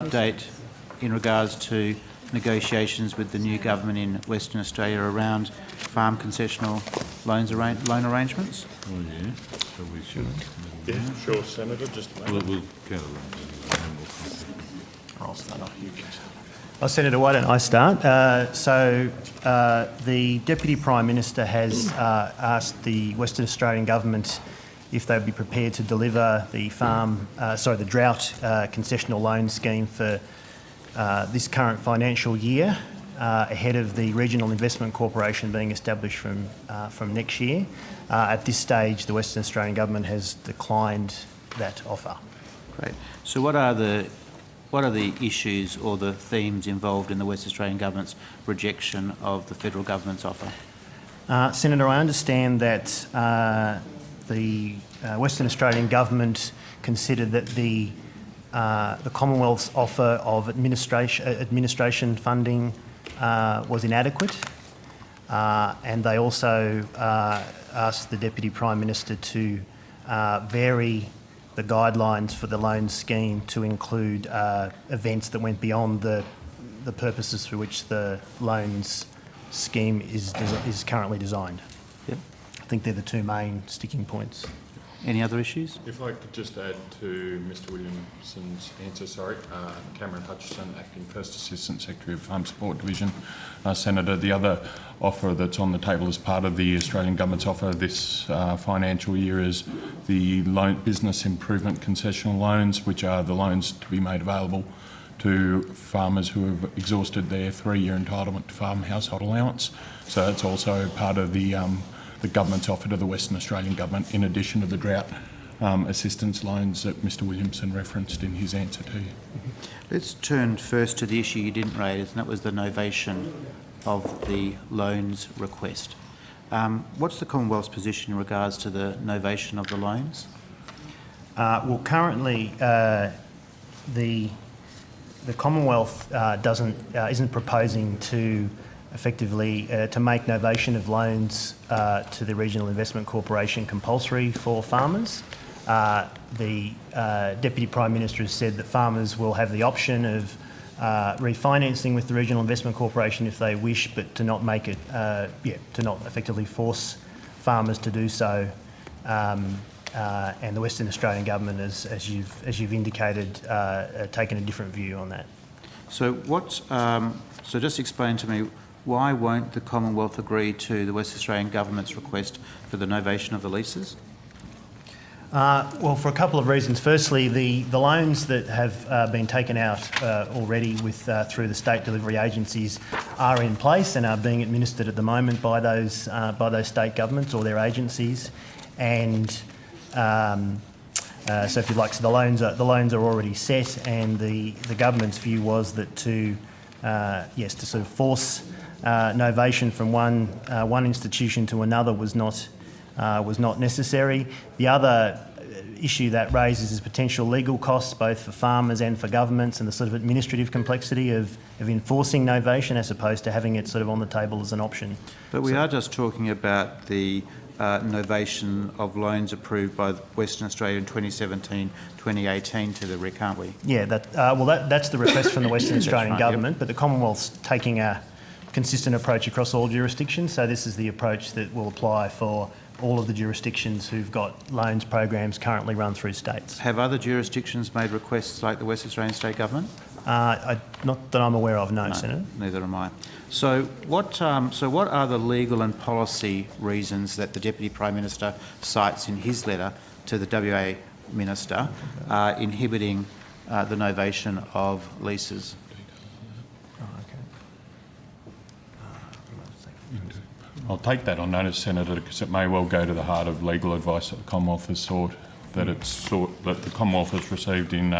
Update in regards to negotiations with the new government in Western Australia around farm concessional loan arrangements. Oh yeah, so we should. Yeah, sure, Senator. Just a moment. We'll get around to I'll start off. You can start. Well, Senator, why don't I start? The Deputy Prime Minister has asked the Western Australian Government if they would be prepared to deliver the drought concessional loan scheme for this current financial year ahead of the Regional Investment Corporation being established from next year. At this stage, the Western Australian Government has declined that offer. Great. So what are the issues or the themes involved in the West Australian Government's rejection of the federal government's offer? Senator, I understand that the Western Australian Government considered that the Commonwealth's offer of administration funding was inadequate, and they also asked the Deputy Prime Minister to vary the guidelines for the loan scheme to include events that went beyond the purposes for which the loans scheme is currently designed. Yep. I think they're the two main sticking points. Any other issues? If I could just add to Mr Williamson's answer, Cameron Hutchison, Acting First Assistant Secretary of Farm Support Division. Senator, the other offer that's on the table as part of the Australian Government's offer this financial year is the business improvement concessional loans, which are the loans to be made available to farmers who have exhausted their 3-year entitlement to farm household allowance. So that's also part of the government's offer to the Western Australian Government, in addition to the drought assistance loans that Mr Williamson referenced in his answer to you. Let's turn first to the issue you didn't raise, and that was the novation of the loans request. What's the Commonwealth's position in regards to the novation of the loans? Well, currently the Commonwealth isn't proposing to effectively to make novation of loans to the Regional Investment Corporation compulsory for farmers. The Deputy Prime Minister has said that farmers will have the option of refinancing with the Regional Investment Corporation if they wish, but to not make it, to not effectively force farmers to do so. And the Western Australian Government, as you've indicated, taken a different view on that. So so just explain to me, why won't the Commonwealth agree to the West Australian Government's request for the novation of the leases? Well, for a couple of reasons. Firstly, the loans that have been taken out already through the state delivery agencies are in place and are being administered at the moment by those state governments or their agencies, and so if you like, so the loans are already set, and the government's view was that to sort of force novation from one institution to another was not necessary. The other issue that raises is potential legal costs, both for farmers and for governments, and the sort of administrative complexity of enforcing novation as opposed to having it sort of on the table as an option. But we are just talking about the novation of loans approved by Western Australia in 2017-2018 to the RIC, aren't we? Yeah, that's the request from the Western Australian right, Government, yep. but the Commonwealth's taking a consistent approach across all jurisdictions, so this is the approach that will apply for all of the jurisdictions who've got loans programs currently run through states. Have other jurisdictions made requests like the West Australian State Government? Not that I'm aware of, no, Senator. Neither am I. So what are the legal and policy reasons that the Deputy Prime Minister cites in his letter to the WA Minister inhibiting the novation of leases? I'll take that on notice, Senator, because it may well go to the heart of legal advice that the Commonwealth has that the Commonwealth has received in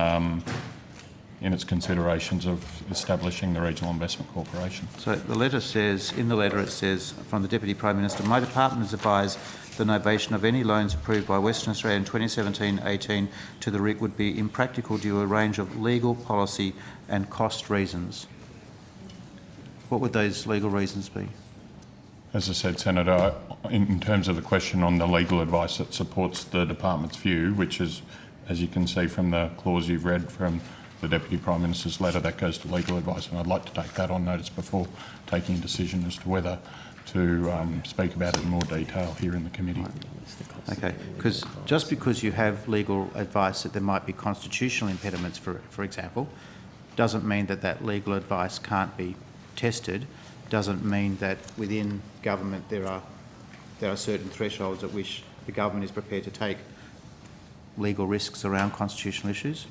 its considerations of establishing the Regional Investment Corporation. So in the letter it says from the Deputy Prime Minister, my department has advised the novation of any loans approved by Western Australia in 2017-18 to the RIC would be impractical due to a range of legal, policy and cost reasons. What would those legal reasons be? As I said, Senator, in terms of the question on the legal advice that supports the department's view, which is, as you can see from the clause you've read from the Deputy Prime Minister's letter, that goes to legal advice, and I'd like to take that on notice before taking a decision as to whether to speak about it in more detail here in the committee. Okay, because just because you have legal advice that there might be constitutional impediments, for example, doesn't mean that that legal advice can't be tested, doesn't mean that within government there are certain thresholds at which the government is prepared to take legal risks around constitutional issues.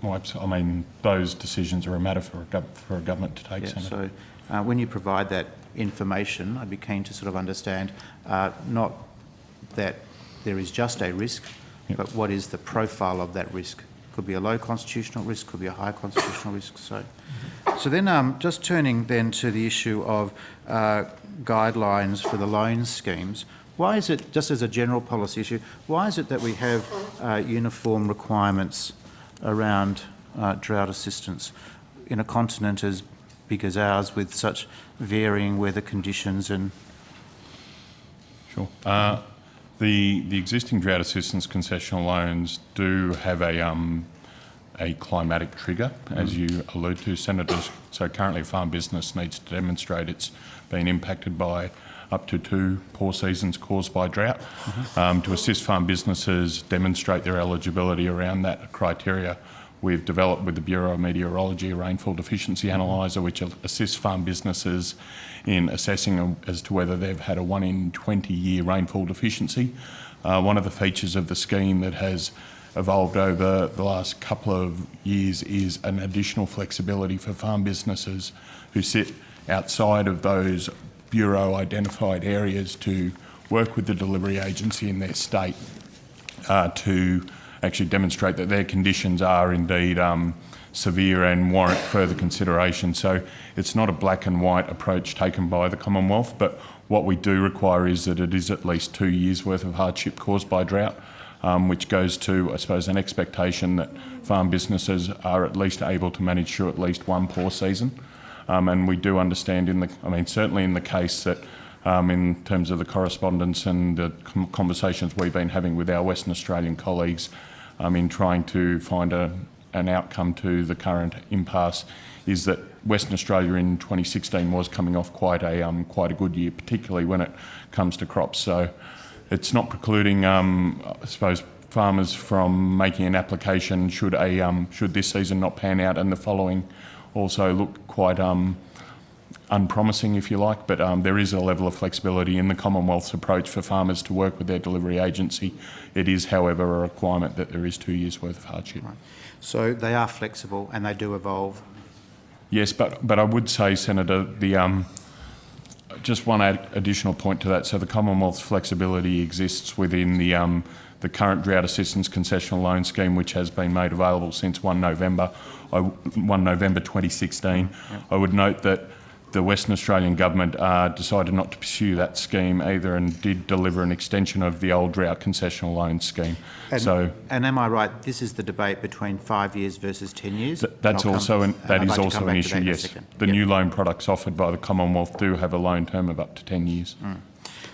Well, I mean, those decisions are a matter for a government to take, Yeah, Senator. so when you provide that information, I'd be keen to sort of understand not that there is just a risk, but what is the profile of that risk? Could be a low constitutional risk, could be a high constitutional risk. So then just turning then to the issue of guidelines for the loan schemes, why is it, just as a general policy issue, why is it that we have uniform requirements around drought assistance in a continent as big as ours with such varying weather conditions and... Sure. The existing drought assistance concessional loans do have a climatic trigger, as you allude to, Senator. So currently farm business needs to demonstrate it's been impacted by up to 2 poor seasons caused by drought. To assist farm businesses demonstrate their eligibility around that criteria, we've developed with the Bureau of Meteorology a rainfall deficiency analyser which assists farm businesses in assessing as to whether they've had a 1 in 20 year rainfall deficiency. One of the features of the scheme that has evolved over the last couple of years is an additional flexibility for farm businesses who sit outside of those Bureau identified areas to work with the delivery agency in their state to actually demonstrate that their conditions are indeed severe and warrant further consideration. So it's not a black and white approach taken by the Commonwealth, but what we do require is that it is at least 2 years worth of hardship caused by drought, which goes to, I suppose, an expectation that farm businesses are at least able to manage through at least 1 poor season. And we do understand certainly in the case that in terms of the correspondence and the conversations we've been having with our Western Australian colleagues in trying to find an outcome to the current impasse, is that Western Australia in 2016 was coming off quite a good year, particularly when it comes to crops. So it's not precluding, I suppose, farmers from making an application should this season not pan out and the following also look quite unpromising, if you like, but there is a level of flexibility in the Commonwealth's approach for farmers to work with their delivery agency. It is, however, a requirement that there is 2 years' worth of hardship. Right. So they are flexible and they do evolve? Yes, but I would say, Senator, just one additional point to that. So the Commonwealth's flexibility exists within the current drought assistance concessional loan scheme, which has been made available since 1 November 2016. Yep. I would note that the Western Australian government decided not to pursue that scheme either and did deliver an extension of the old drought concessional loan scheme. And am I right, this is the debate between 5 years versus 10 years? That is also an issue, yes. The new loan products offered by the Commonwealth do have a loan term of up to 10 years.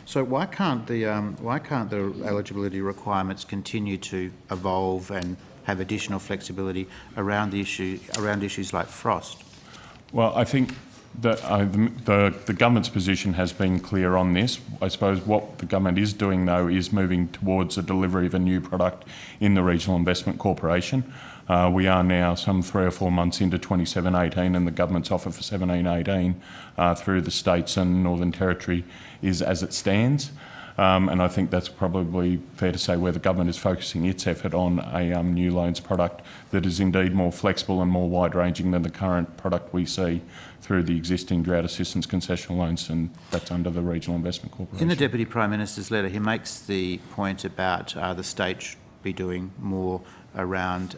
So why can't the eligibility requirements continue to evolve and have additional flexibility around issues like frost? Well, I think that the government's position has been clear on this. I suppose what the government is doing, though, is moving towards the delivery of a new product in the Regional Investment Corporation. We are now some 3 or 4 months into 27-18, and the government's offer for 17-18 through the states and Northern Territory is as it stands. And I think that's probably fair to say where the government is focusing its effort on a new loans product that is indeed more flexible and more wide-ranging than the current product we see through the existing drought assistance concessional loans, and that's under the Regional Investment Corporation. In the Deputy Prime Minister's letter, he makes the point about the state should be doing more around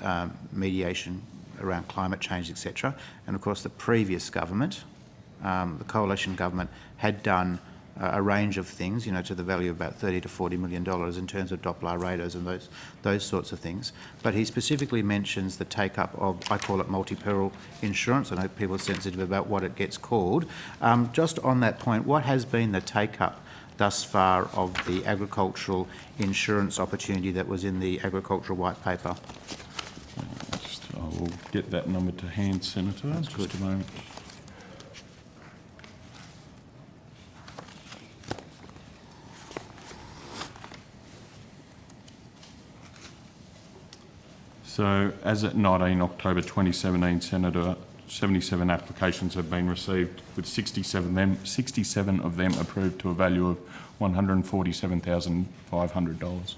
mediation, around climate change, etc. And of course, the previous government, the coalition government, had done a range of things, to the value of about $30 to $40 million in terms of Doppler radars and those sorts of things. But he specifically mentions the take-up of, I call it multi-peril insurance. I know people are sensitive about what it gets called. Just on that point, what has been the take-up thus far of the agricultural insurance opportunity that was in the agricultural white paper? I'll will get that number to hand, Senator. That's Just good. a moment. So, as at 19 October 2017, Senator, 77 applications have been received, with 67 of them approved to a value of $147,500.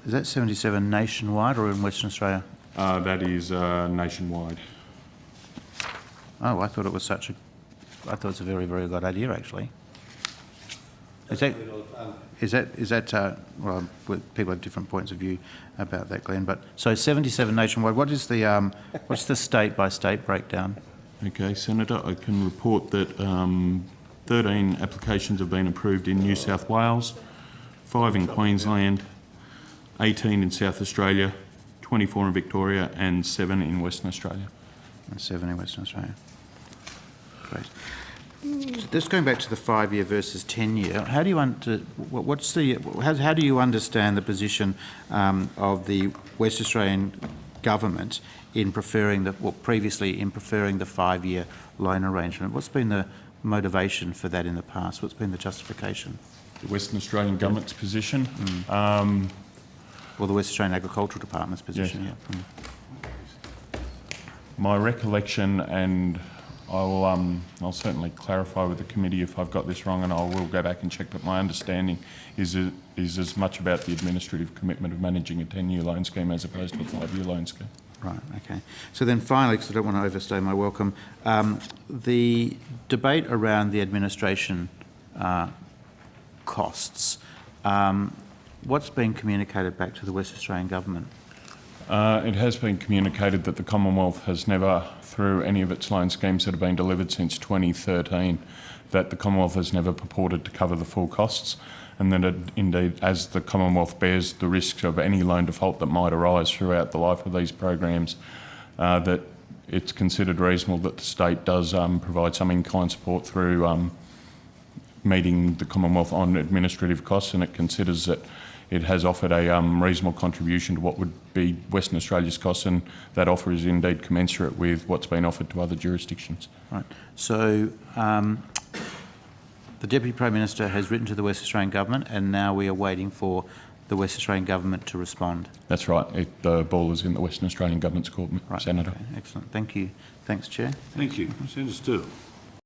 Is that 77 nationwide or in Western Australia? That is nationwide. Oh, I thought it was I thought it's a very, very good idea, actually. Is that, well, people have different points of view about that, Glenn, but, so 77 nationwide, what is the, what's the state-by-state breakdown? Okay, Senator, I can report that 13 applications have been approved in New South Wales, 5 in Queensland, 18 in South Australia, 24 in Victoria, and 7 in Western Australia. And 7 in Western Australia. Great. So just going back to the 5-year versus 10-year, how do you how do you understand the position of the West Australian government in preferring previously in preferring the 5-year loan arrangement? What's been the motivation for that in the past? What's been the justification? The Western Australian Government's position. Or the West Australian Agricultural Department's position? Yes. Yeah. My recollection, and I'll certainly clarify with the committee if I've got this wrong, and I will go back and check, but my understanding is as much about the administrative commitment of managing a 10-year loan scheme as opposed to a 5-year loan scheme. Right, okay. So then finally, because I don't want to overstay my welcome, the debate around the administration costs, what's been communicated back to the West Australian government? It has been communicated that the Commonwealth has never, through any of its loan schemes that have been delivered since 2013, that the Commonwealth has never purported to cover the full costs, and that indeed, as the Commonwealth bears the risks of any loan default that might arise throughout the life of these programs, that it's considered reasonable that the state does provide some in-kind support through meeting the Commonwealth on administrative costs, and it considers that it has offered a reasonable contribution to what would be Western Australia's costs, and that offer is indeed commensurate with what's been offered to other jurisdictions. Right. So the Deputy Prime Minister has written to the West Australian Government, and now we are waiting for the West Australian Government to respond. That's right. The ball is in the Western Australian Government's court, Right. Senator. Okay. Excellent. Thank you. Thanks, Chair. Thank you. It's understood.